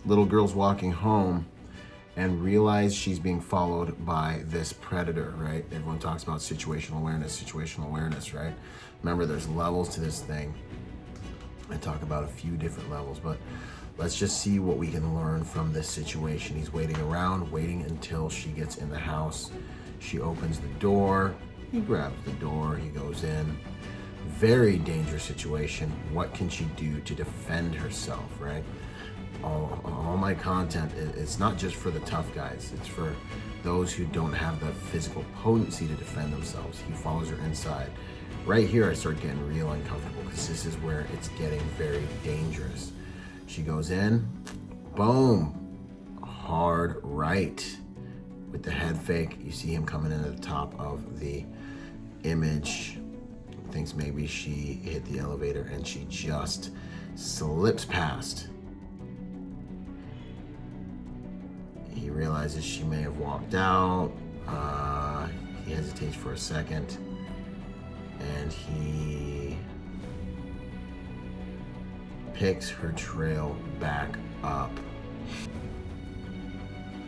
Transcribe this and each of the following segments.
Little girl's walking home and realize she's being followed by this predator, right? Everyone talks about situational awareness, right? Remember, there's levels to this thing. I talk about a few different levels, but let's just see what we can learn from this situation. He's waiting around, waiting until she gets in the house. She opens the door, he grabs the door, he goes in. Very dangerous situation. What can she do to defend herself, right? All my content is not just for the tough guys. It's for those who don't have the physical potency to defend themselves. He follows her inside. Right here, I start getting real uncomfortable because this is where it's getting very dangerous. She goes in, boom, hard right. With the head fake, you see him coming in at the top of the image. Thinks maybe she hit the elevator and she just slips past. He realizes she may have walked out. He hesitates for a second and he picks her trail back up.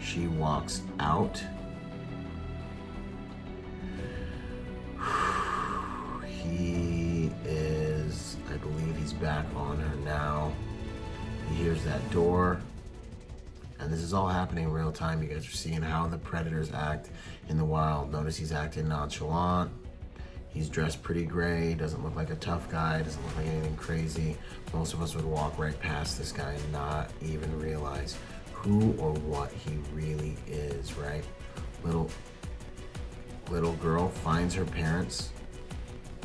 She walks out. He is, I believe he's back on her now. He hears that door. And this is all happening in real time. You guys are seeing how the predators act in the wild. Notice he's acting nonchalant. He's dressed pretty gray, doesn't look like a tough guy, doesn't look like anything crazy. Most of us would walk right past this guy and not even realize who or what he really is, right? Little girl finds her parents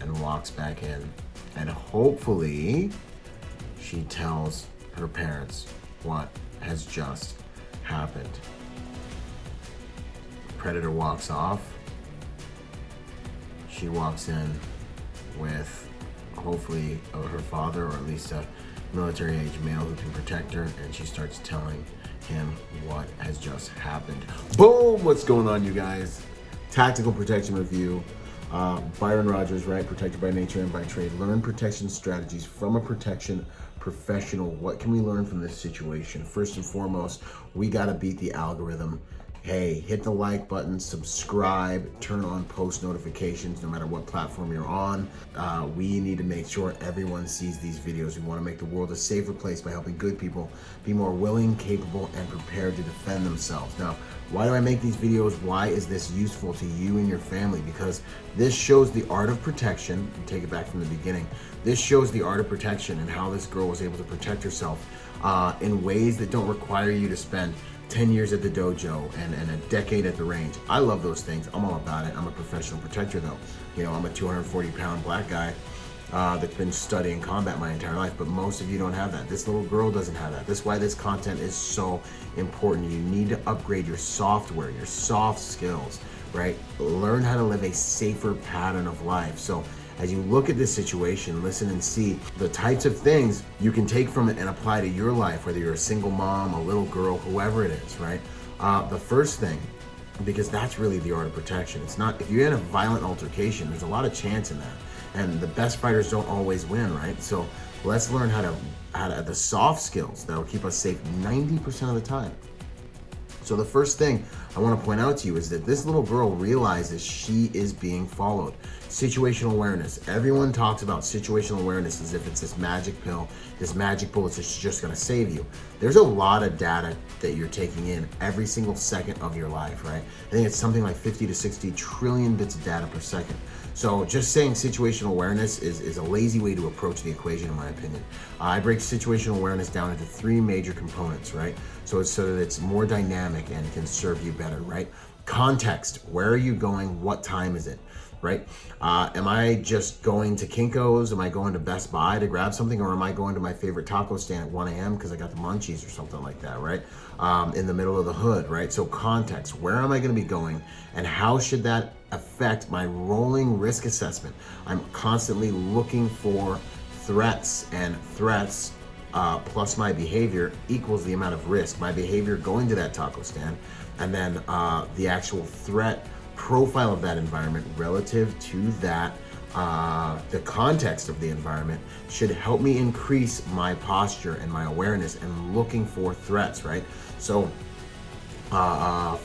and walks back in. And hopefully she tells her parents what has just happened. Predator walks off. She walks in with hopefully her father, or at least a military age male who can protect her, and she starts telling him what has just happened. Boom! What's going on, you guys? Tactical protection review. Byron Rodgers, right? Protected by nature and by trade. Learn protection strategies from a protection professional. What can we learn from this situation? First and foremost, we got to beat the algorithm. Hey, hit the like button, subscribe, turn on post notifications no matter what platform you're on. We need to make sure everyone sees these videos. We want to make the world a safer place by helping good people be more willing, capable, and prepared to defend themselves. Now, why do I make these videos? Why is this useful to you and your family? Because this shows the art of protection. Take it back from the beginning. This shows the art of protection and how this girl was able to protect herself in ways that don't require you to spend 10 years at the dojo and a decade at the range. I love those things. I'm all about it. I'm a professional protector though. You know, I'm a 240-pound black guy that's been studying combat my entire life, but most of you don't have that. This little girl doesn't have that. That's why this content is so important. You need to upgrade your software, your soft skills, right? Learn how to live a safer pattern of life. So as you look at this situation, listen and see the types of things you can take from it and apply to your life, whether you're a single mom, a little girl, whoever it is, right? The first thing, because that's really the art of protection. It's not, if you're in a violent altercation, there's a lot of chance in that. And the best fighters don't always win, right? So let's learn how to the soft skills that'll keep us safe 90% of the time. So the first thing I want to point out to you is that this little girl realizes she is being followed. Situational awareness. Everyone talks about situational awareness as if it's this magic pill, this magic bullet that's just going to save you. There's a lot of data that you're taking in every single second of your life, right? I think it's something like 50 to 60 trillion bits of data per second. So just saying situational awareness is a lazy way to approach the equation, in my opinion. I break situational awareness down into three major components, right? So that it's more dynamic and can serve you better, right? Context. Where are you going? What time is it? Right? Am I just going to Kinko's? Am I going to Best Buy to grab something? Or am I going to my favorite taco stand at 1 a.m. because I got the munchies or something like that, right? In the middle of the hood, right? So context, where am I going to be going? And how should that affect my rolling risk assessment? I'm constantly looking for threats, and threats plus my behavior equals the amount of risk. My behavior going to that taco stand, and then the actual threat profile of that environment relative to that the context of the environment should help me increase my posture and my awareness and looking for threats, right? So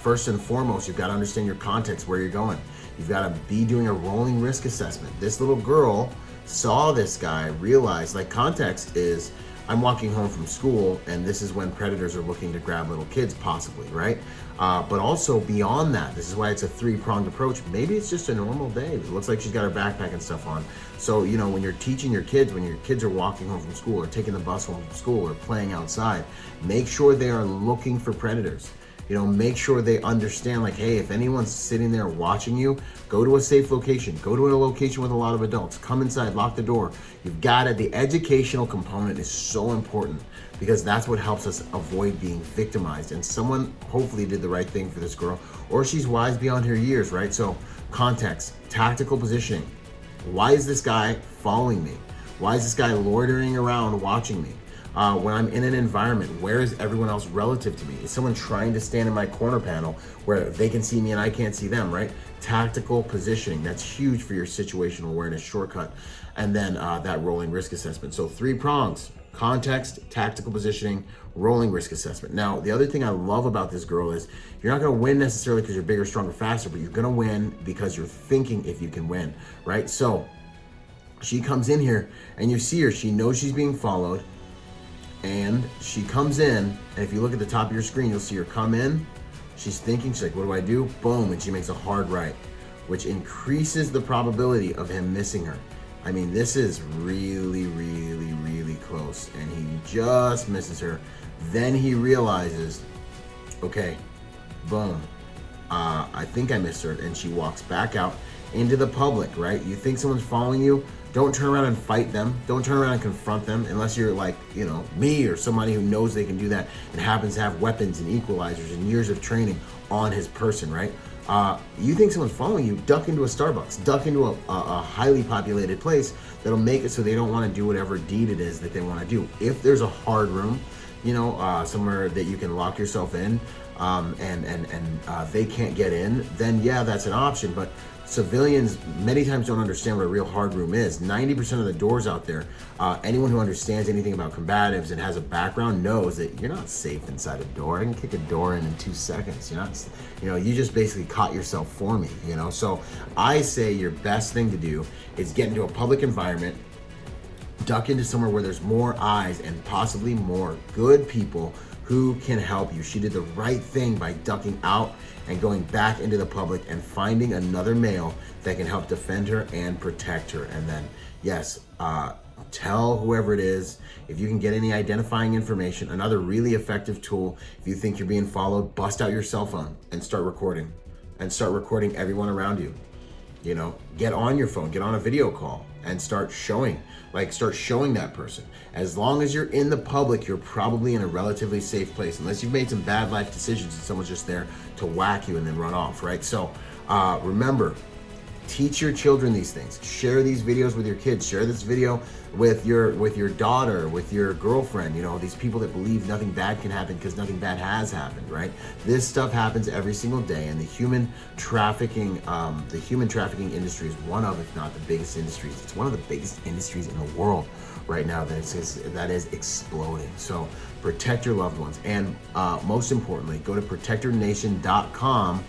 first and foremost, you've got to understand your context, where you're going. You've got to be doing a rolling risk assessment. This little girl saw this guy, realized, like, context is, I'm walking home from school and this is when predators are looking to grab little kids, possibly, right? But also beyond that, this is why it's a three-pronged approach. Maybe it's just a normal day. It looks like she's got her backpack and stuff on. So, you know, when you're teaching your kids, when your kids are walking home from school or taking the bus home from school or playing outside, make sure they are looking for predators. You know, make sure they understand, like, hey, if anyone's sitting there watching you, go to a safe location. Go to a location with a lot of adults. Come inside, lock the door. You've got it. The educational component is so important because that's what helps us avoid being victimized. And someone hopefully did the right thing for this girl, or she's wise beyond her years, right? So context, tactical positioning. Why is this guy following me? Why is this guy loitering around watching me? When I'm in an environment, where is everyone else relative to me? Is someone trying to stand in my corner panel where they can see me and I can't see them, right? Tactical positioning, that's huge for your situational awareness shortcut. And then that rolling risk assessment. So 3 prongs: context, tactical positioning, rolling risk assessment. Now, the other thing I love about this girl is you're not gonna win necessarily because you're bigger, stronger, faster, but you're gonna win because you're thinking if you can win, right? So she comes in here and you see her, she knows she's being followed. And she comes in, and if you look at the top of your screen, you'll see her come in. She's thinking, she's like, what do I do? Boom, and she makes a hard right, which increases the probability of him missing her. I mean, this is really, really, really close, and he just misses her. Then he realizes, okay, boom, I think I missed her, and she walks back out into the public, right? You think someone's following you? Don't turn around and fight them. Don't turn around and confront them unless you're like, you know, me or somebody who knows they can do that and happens to have weapons and equalizers and years of training on his person, right? You think someone's following you, duck into a Starbucks, duck into a highly populated place that'll make it so they don't want to do whatever deed it is that they want to do. If there's a hard room, you know, somewhere that you can lock yourself in and they can't get in, then yeah, that's an option. But civilians many times don't understand what a real hard room is. 90% of the doors out there, anyone who understands anything about combatives and has a background knows that you're not safe inside a door. I can kick a door in 2 seconds. You're not, you know, you just basically caught yourself for me, you know? So I say your best thing to do is get into a public environment, duck into somewhere where there's more eyes and possibly more good people who can help you. She did the right thing by ducking out and going back into the public and finding another male that can help defend her and protect her. And then, yes, tell whoever it is, if you can get any identifying information. Another really effective tool, if you think you're being followed, bust out your cell phone and start recording. And start recording everyone around you. You know, get on your phone, get on a video call and start showing that person. As long as you're in the public, you're probably in a relatively safe place, unless you've made some bad life decisions and someone's just there to whack you and then run off, right? So remember, teach your children these things. Share these videos with your kids. Share this video with your daughter, with your girlfriend. You know, these people that believe nothing bad can happen because nothing bad has happened, right? This stuff happens every single day, and the human trafficking industry is one of, if not the biggest industries. It's one of the biggest industries in the world right now that is exploding. So protect your loved ones, and most importantly, go to protectornation.com.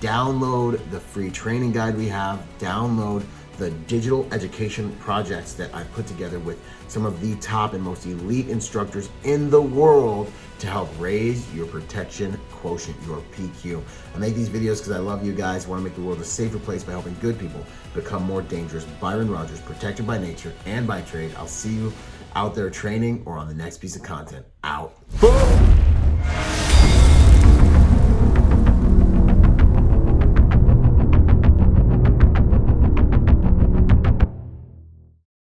Download the free training guide we have. Download the digital education projects that I've put together with some of the top and most elite instructors in the world to help raise your protection quotient, your PQ. I make these videos because I love you guys. I want to make the world a safer place by helping good people become more dangerous. Byron Rodgers, protected by nature and by trade. I'll see you out there training or on the next piece of content. Out. Boom!